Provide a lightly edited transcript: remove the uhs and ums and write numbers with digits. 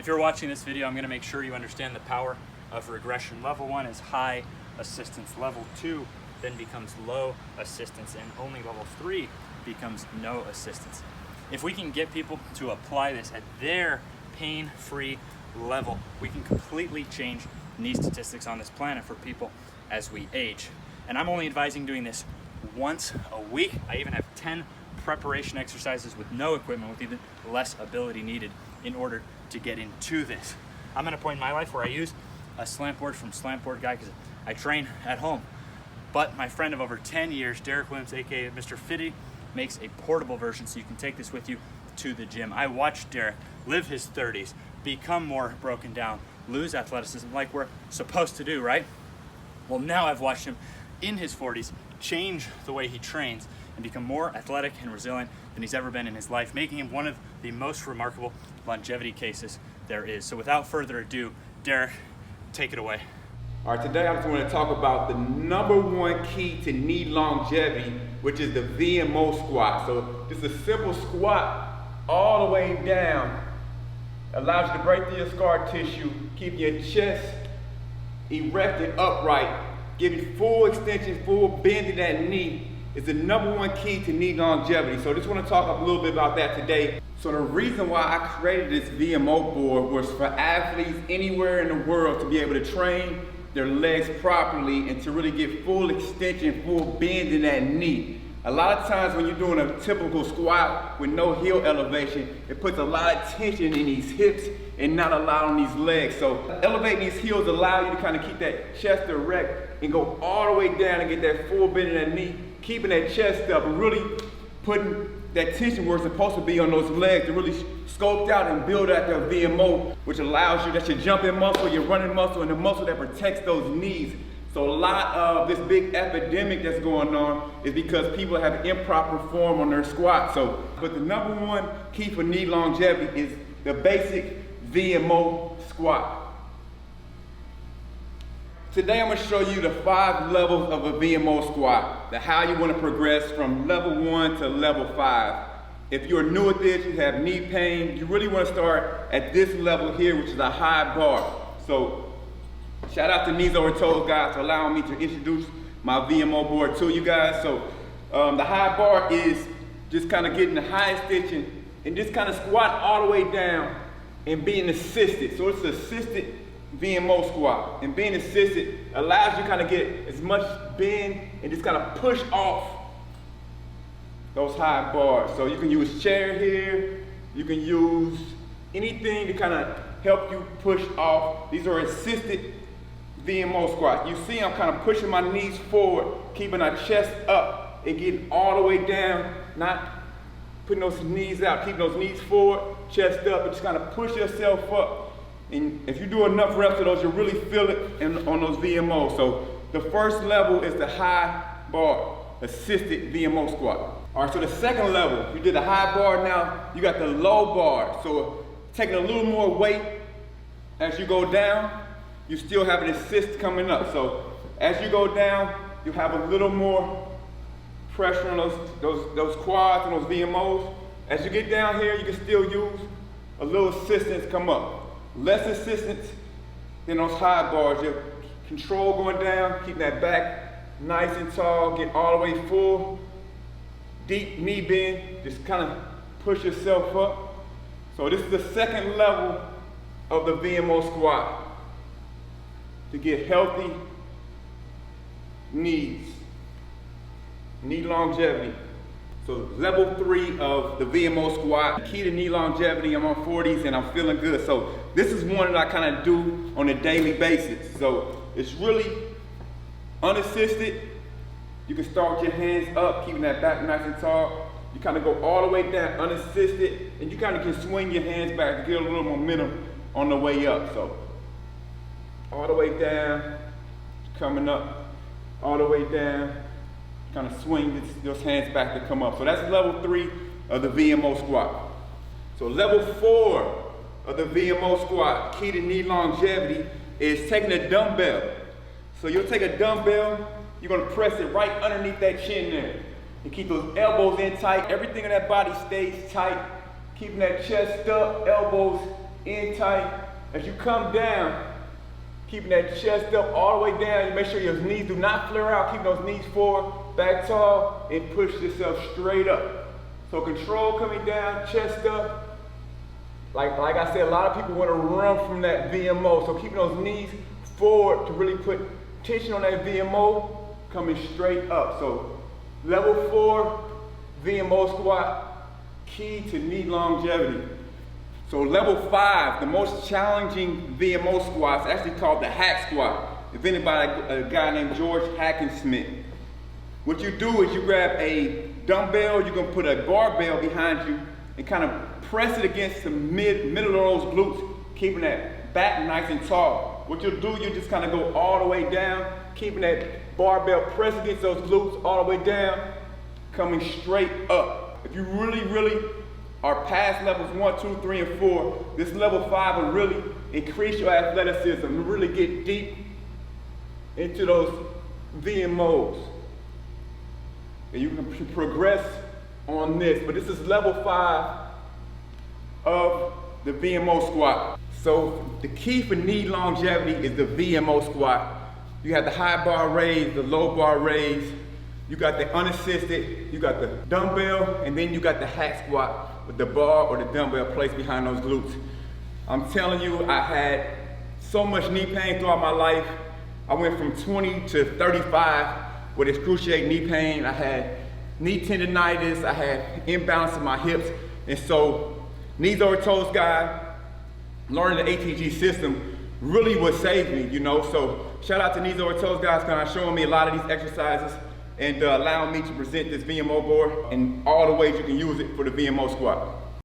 If you're watching this video, I'm going to make sure you understand the power of regression. Level 1 is high assistance. Level 2 then becomes low assistance, and only level 3 becomes no assistance. If we can get people to apply this at their pain-free level, we can completely change knee statistics on this planet for people as we age. And I'm only advising doing this once a week. I even have 10 preparation exercises with no equipment, with even less ability needed in order to get into this. I'm at a point in my life where I use a SLANTBOARD from SLANTBOARD because I train at home. But my friend of over 10 years, Derek Williams, aka Mr1nf1n1ty, makes a portable version so you can take this with you to the gym. I watched Derek live his 30s, become more broken down, lose athleticism like we're supposed to do, right? Well, now I've watched him in his 40s change the way he trains and become more athletic and resilient than he's ever been in his life, making him one of the most remarkable longevity cases there is. So without further ado, Derek, take it away. All right, today I just want to talk about the #1 key to knee longevity, which is the VMO squat. So just a simple squat all the way down allows you to break through your scar tissue, keep your chest erected upright, giving full extension, full bend in that knee. Is the #1 key to knee longevity. So I just want to talk a little bit about that today. So the reason why I created this VMO board was for athletes anywhere in the world to be able to train their legs properly and to really get full extension, full bend in that knee. A lot of times when you're doing a typical squat with no heel elevation, it puts a lot of tension in these hips and not allowing these legs. So elevating these heels allow you to kind of keep that chest erect and go all the way down and get that full bend in that knee, keeping that chest up and really putting that tension where it's supposed to be on those legs to really sculpt out and build out that VMO, which allows you, that's your jumping muscle, your running muscle, and the muscle that protects those knees. So a lot of this big epidemic that's going on is because people have improper form on their squat. So, but the #1 key for knee longevity is the basic VMO squat. Today I'm going to show you the 5 levels of a VMO squat, how you want to progress from level 1 to level 5. If you're new at this, you have knee pain, you really want to start at this level here, which is a high bar. So shout out to Kneesovertoesguy for allowing me to introduce my VMO board to you guys. So the high bar is just kind of getting the highest tension and just kind of squat all the way down and being assisted. So it's assisted VMO squat, and being assisted allows you to kind of get as much bend and just kind of push off those high bars. So you can use chair here, you can use anything to kind of help you push off. These are assisted VMO squats. You see I'm kind of pushing my knees forward, keeping our chest up and getting all the way down, not putting those knees out, keeping those knees forward, chest up, and just kind of push yourself up. And if you do enough reps of those, you'll really feel it on those VMOs. So the first level is the high bar, assisted VMO squat. All right, so the second level, you did the high bar, now you got the low bar. So taking a little more weight as you go down, you still have an assist coming up. So as you go down, you have a little more pressure on those quads and those VMOs. As you get down here, you can still use a little assistance come up. Less assistance than those high bars. Your control going down, keep that back nice and tall, get all the way full. Deep knee bend, just kind of push yourself up. So this is the second level of the VMO squat to get healthy knees, knee longevity. So level 3 of the VMO squat, key to knee longevity. I'm on 40s and I'm feeling good. So this is one that I kind of do on a daily basis. So it's really unassisted. You can start with your hands up, keeping that back nice and tall. You kind of go all the way down unassisted, and you kind of can swing your hands back to get a little momentum on the way up. So all the way down, coming up, all the way down. Kind of swing those hands back to come up. So that's level 3 of the VMO squat. So level 4 of the VMO squat, key to knee longevity, is taking a dumbbell. So you'll take a dumbbell, you're gonna press it right underneath that chin there. And keep those elbows in tight. Everything in that body stays tight. Keeping that chest up, elbows in tight. As you come down, keeping that chest up all the way down, you make sure your knees do not flare out. Keep those knees forward, back tall, and push yourself straight up. So control coming down, chest up. Like I said, a lot of people want to run from that VMO. So keeping those knees forward to really put tension on that VMO, coming straight up. So level 4 VMO squat, key to knee longevity. So level 5, the most challenging VMO squat, is actually called the hack squat, invented by a guy named George Hackenschmidt. What you do is you grab a dumbbell, you're gonna put a barbell behind you and kind of press it against the middle of those glutes, keeping that back nice and tall. What you'll do, you just kind of go all the way down, keeping that barbell pressed against those glutes all the way down, coming straight up. If you really are past levels 1, 2, 3, and 4, this level 5 will really increase your athleticism and really get deep into those VMOs. And you can progress on this, but this is level 5 of the VMO squat. So the key for knee longevity is the VMO squat. You have the high bar raise, the low bar raise, you got the unassisted, you got the dumbbell, and then you got the hack squat with the bar or the dumbbell placed behind those glutes. I'm telling you, I had so much knee pain throughout my life. I went from 20 to 35 with excruciating knee pain. I had knee tendonitis, I had imbalance in my hips, and so Kneesovertoesguy, learning the ATG system really would save me, you know. So shout out to Kneesovertoesguy for showing me a lot of these exercises and allowing me to present this VMO board and all the ways you can use it for the VMO squat.